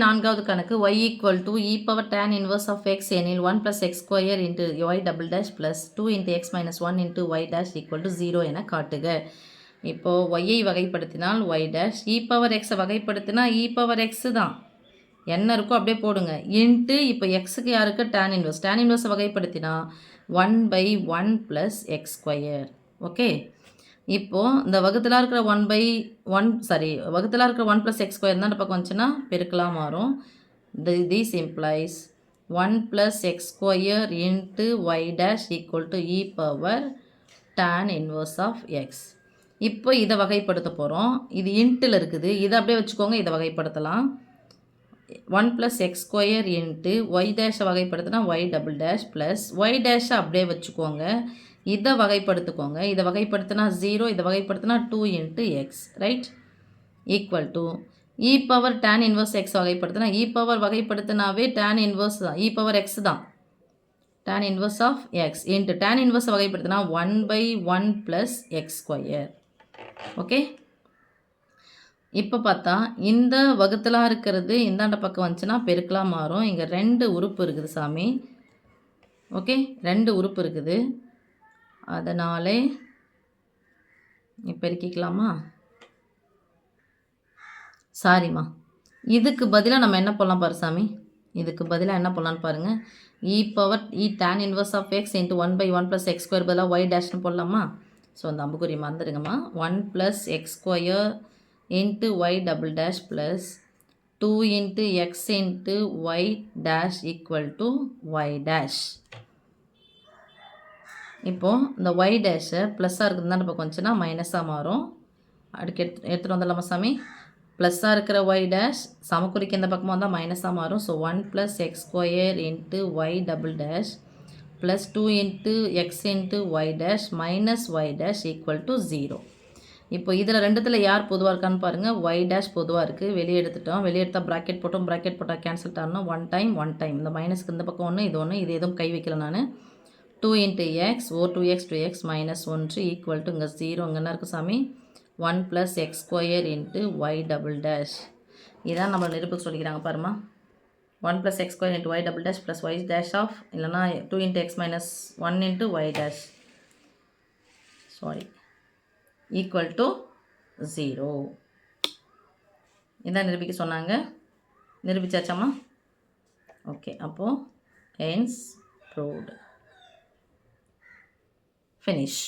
நான்காவது கணக்கு y equal to e power tan inverse of x எனில் 1 plus x square into y double dash plus 2 into x minus 1 into y dash equal to 0 என காட்டுக. இப்போ y வகைப்படுத்தினால் y dash e power x வகைப்படுத்தினா e power x தான் என்ன இருக்கோ அப்படியே போடுங்க into இப்போ எக்ஸுக்கு யாருக்கு tan inverse வகைப்படுத்தினா 1 by 1 plus x square. Okay, இப்போது இந்த வகுத்தில் இருக்கிற வகுத்தில் இருக்கிற 1 + x ஸ்கொயர் தான் இந்த பக்கம் வந்துச்சுன்னா பெருக்கலாக மாறும். This implies 1 + x square into y dash equal to e power tan inverse of x. இப்போ இதை வகைப்படுத்த போகிறோம். இது இன்ட்டில் இருக்குது, இதை அப்படியே வச்சுக்கோங்க. இதை வகைப்படுத்தலாம் 1 + x ஸ்கொயர் இன்ட்டு y டேஷை வகைப்படுத்தினா y double dash plus y டேஷை அப்படியே வச்சுக்கோங்க. இதை வகைப்படுத்திக்கோங்க. இதை வகைப்படுத்தினா 0, இதை வகைப்படுத்தினா 2 into x, right, equal to e power tan inverse x வகைப்படுத்தினா e பவர் வகைப்படுத்தினாவே tan இன்வர்ஸ் தான், e பவர் x தான், tan inverse of x into tan inverse வகைப்படுத்தினா 1 by 1 plus x square. Okay, இப்போ பார்த்தா இந்த வகுத்தலாக இருக்கிறது இந்தாண்ட பக்கம் வந்துச்சுன்னா பெருக்கலாக மாறும். இங்கே 2 உறுப்பு இருக்குது சாமி. ஓகே, 2 உறுப்பு இருக்குது, அதனாலே பெருக்கிக்கலாமா? சாரிம்மா, இதுக்கு பதிலாக நம்ம என்ன பண்ணலாம் பாரு சாமி, இதுக்கு பதிலாக என்ன பண்ணலான்னு பாருங்கள். e power tan inverse of x into 1 by 1 plus x square பதிலாக y டேஷ்னு போடலாமா? ஸோ அந்த அம்புக்குறி மறந்துடுங்கம்மா. 1 plus x square into y double dash plus 2 into x into y dash equal to y dash. இப்போது இந்த y டேஷை ப்ளஸ்ஸாக இருக்குதுன்னு தான் பக்கம் வந்துச்சுன்னா மைனஸாக மாறும். அடுக்கு எடுத்துகிட்டு வந்துடலாமா சாமி? ப்ளஸ்ஸாக இருக்கிற y டேஷ் சமக்குறிக்கு இந்த பக்கமாக வந்தால் மைனஸாக மாறும். So 1 plus x square into y double dash plus 2 into x into y dash minus y dash equal to 0. இப்போ இதில் ரெண்டுத்தில் யார் பொதுவாக இருக்கான்னு பாருங்கள். y dash பொதுவாக இருக்குது, வெளியே எடுத்துட்டோம். வெளியே எடுத்தால் ப்ராக்கெட் போட்டோம், ப்ராக்கெட் போட்டால் கேன்சல் ஆகணும். 1 டைம் இந்த மைனஸ்க்கு இந்த பக்கம் ஒன்று, இது ஒன்று, இது எதுவும் கை வைக்கல நான். 2 into x ஓ 2x மைனஸ் 1 ஈக்குவல் டு இங்கே 0. இங்கே என்ன இருக்குது சாமி? 1 plus x square into y double dash. இதான் நம்ம நிரூபிக்க சொல்லிக்கிறாங்க பாருமா. 1 plus x square into y double dash plus y dash of இல்லைனா 2 into x minus 1 into y dash equal to 0. இதான் நிரூபிக்க சொன்னாங்க. நிரூபிச்சாச்சாம்மா? ஓகே, அப்போது ஹென்ஸ் ப்ரூவ்டு. Finish.